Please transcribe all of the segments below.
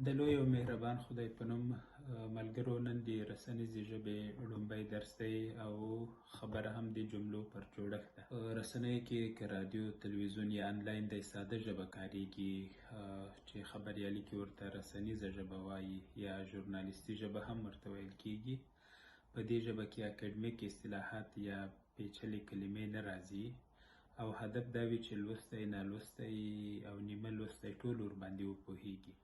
د لوی او مهربان خدای په نوم. ملګرو، نن د رسنیزې ژبې لومړی درس دی او خبره هم د جملو پر جوړښت ده. په رسنیو کې که رادیو، تلویزیون یا انلاین دی، ساده ژبه کارېږي چې خبریالي کې ورته رسنیزه ژبه وایي یا ژورنالیستي ژبه هم ورته ویل کېږي. په دې ژبه کې اکاډمیک اصطلاحات یا پیچلې کلمې نه راځي او هدف دا وي چې لوستی، نالوستی او نیمه لوستی ټول ورباندې وپوهېږي.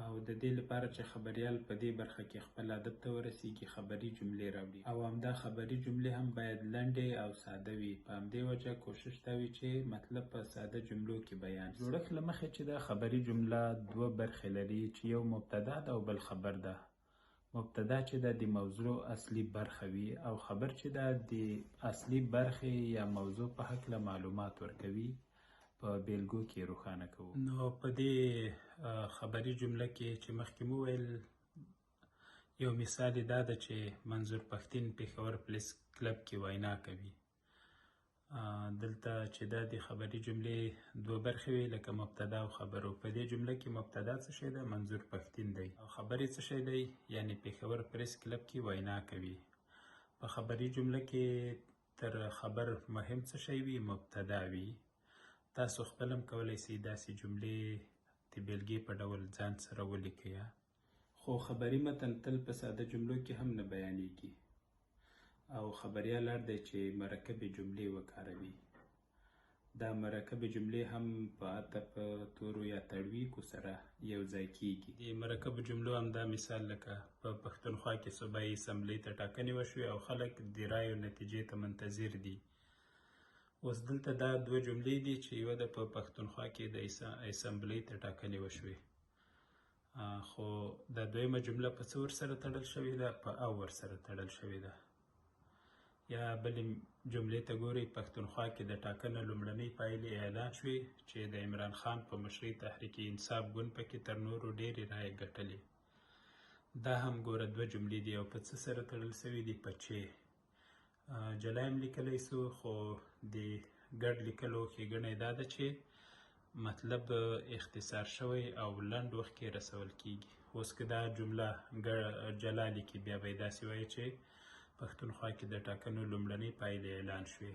او د دې لپاره چې خبریال په دې برخه کې خپل هدف ته ورسیږي، خبري جملې راوړي او همدا خبري جملې هم باید لنډې او ساده وي. په همدې وجه کوشش دا وي چې مطلب په ساده جملو کې بیان شي. جوړښت له مخې چې دا خبري جمله دوه برخې لري چې یو مبتدا ده او بل خبر ده. مبتدا چې دا د موضوع اصلي برخه وي او خبر چې دا د اصلي برخې یا موضوع په هکله معلومات ورکوي. په بیلګو کې روښانه کوو. نو په دې خبري جمله کې چې مخکې مو ویل، یو مثال یې دا ده چې منظور پښتین پېښور پریس کلب کې وینا کوي. دلته چې دا د خبري جملې دوه برخې وي لکه مبتدا او خبر. په دې جمله کې مبتدا څه شی ده؟ منظور پښتین دی. او خبر یې څه شی دی؟ یعنی پېښور پریس کلب کې وینا کوي. په خبري جمله کې تر خبر مهم څه شی وي؟ مبتدا وي. تاسو خپل هم کولی شئ داسې جملې د بیلګې په ډول ځان سره ولیکئ. خو خبري متن تل په ساده جملو کې هم نه بیانېږي او خبریال اړ دی چې مرکبې جملې وکاروي. دا مرکبې جملې هم په عطف، تورو یا تړویکو سره یو ځای کیږي. د مرکبو جملو همدا مثال لکه په پښتونخوا کې صوبایي اسمبلۍ ته ټاکنې وشوې او خلک د رایو نتیجې ته منتظر دي. اوس دلته دا دوه جملې دي چې یوه ده په پښتونخوا کې د اسمبلۍ ته ټاکنې وشوې، خو دا دویمه جمله په څه ورسره تړل شوې ده؟ په او ورسره تړل شوې ده. یا بلې جملې ته ګورئ، پښتونخوا کې د ټاکنو لومړنۍ پایلې اعلان شوې چې د عمران خان په مشرۍ تحریک انصاف ګوند پکې تر نورو ډېرې رایې ګټلې. دا هم ګوره دوه جملې دي او په څه سره تړل شوي دي؟ په چې. جلا هم لیکلی سو، خو د ګډ لیکلو ښېګڼه یې دا ده چې مطلب اختصار شوی او لنډ وخت کې رسول کیږي. اوس که دا جمله جلا لیکي بیا به یې داسې وایي چې پښتونخوا کې د ټاکنو لومړنۍ پایلې اعلان شوې.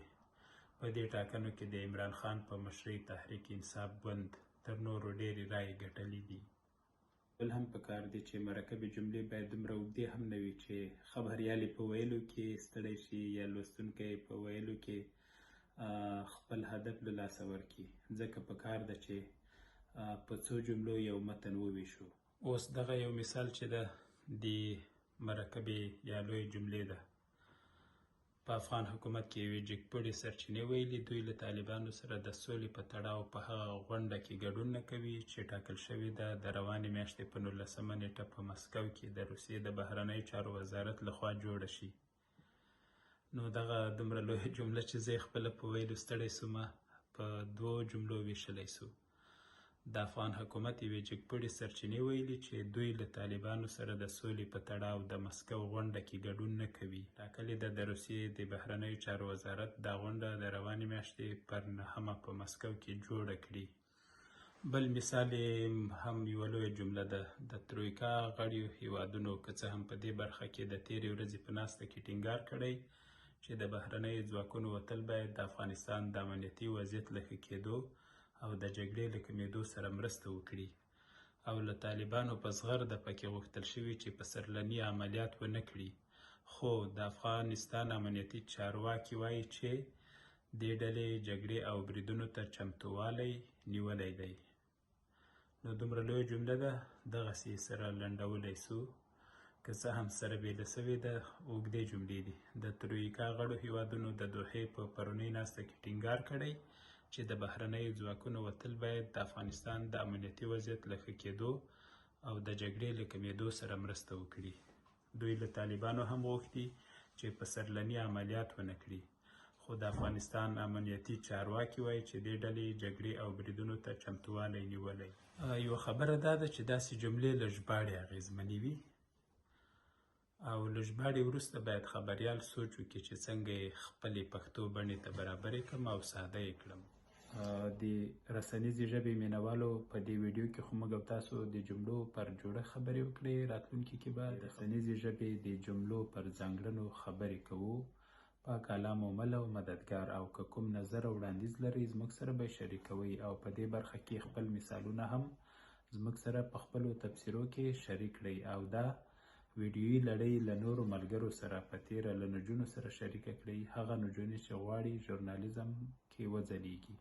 په دې ټاکنو کې د عمران خان په مشرۍ تحریک انصاف ګوند تر نورو ډېرې رایې ګټلې دي. بل هم پکار دی چې مرکبې جملې باید دومره اوږدې هم نه وي چې خبریال په ویلو کې ستړی شي یا لوستونکی په ویلو کې خپل هدف له لاسه ورکړي. ځکه پکار ده چې په څو جملو یو متن وویشو. اوس دغه یو مثال چې ده د مرکبې یا لویې جملې ده. په افغان حکومت کې یوې جګپړې سرچینې ویلي دوی له طالبانو سره د سولې په تړاو په هغه غونډه کې ګډون نه کوي چې ټاکل شوې ده د روانې میاشتې په 19مه نېټه په مسکو کې د روسیې د بهرنیو چارو وزارت لخوا جوړه شي. نو دغه دومره لویه جمله چې زه یې خپله په ویلو ستړی سومه په دوو جملو ویشلی سو. د افغان حکومت یوې جګپړې سرچینې ویلي چې دوی له طالبانو سره د سولې په تړاو د مسکو غونډه کې ګډون نه کوي. ټاکلې ده د روسیې د بهرنیو چارو وزارت دا غونډه د روانې میاشتې پر 9مه په مسکو کې جوړه کړي. بل مثال هم یوه لویه جمله ده. د ترویکا غړیو هیوادونو که څه هم په دې برخه کې د تېرې ورځې په ناسته کې ټینګار کړی چې د بهرنیو ځواکونو وتل باید د افغانستان د امنیتي وضعیت له ښه کېدو او د جګړې له کمېدو سره مرسته وکړي او له طالبانو په زغرده پکې غوښتل شوي چې پسرلني عملیات ونه کړي. خو د افغانستان امنیتي چارواکي وایي چې دې ډلې جګړې او بریدونو ته چمتووالی نیولی دی. نو دومره لویه جمله ده، دغسې سره لنډولی سو. که څه هم سره بیله سوې ده، اوږدې جملې دي. د ترویکا غړو هیوادونو د دوحې په پرونۍ ناسته کې ټینګار کړی چې د بهرنیو ځواکونو وتل باید د افغانستان د امنیتي وضعیت له ښه کېدو او د جګړې له کمېدو سره مرسته وکړي. دوی له طالبانو هم غوښتي چې پسرلني عملیات ونه کړي. خو د افغانستان امنیتي چارواکي وایي چې دې ډلې جګړې او بریدونو ته چمتووالی نیولی. یوه خبره دا ده چې داسې جملې له ژباړې اغېزمنې وي او له ژباړې وروسته باید خبریال سوچ وکړي چې څنګه یې خپلې پښتو بڼې ته برابرې کړم او ساده یې کړم. د رسنیزې ژبې مینوالو په دې ویډیو کې خو موږ او تاسو د جملو پر جوړښت خبرې وکړې. راتلونکي کې به د رسنیزې ژبې د جملو پر ځانګړنو خبرې کوو. پاک الله مو مل او مددګار، او که کوم نظر او وړاندیز لرئ زموږ سره به شریکوئ، او په دې برخه کې خپل مثالونه هم زموږ سره په خپلو تبصرو کې شریک کړئ، او دا ویډیویي لړۍ له نورو ملګرو سره په تیره له نجونو سره شریکه کړئ، هغه نجونې چې غواړي ژورنالیزم کې وځلیږي.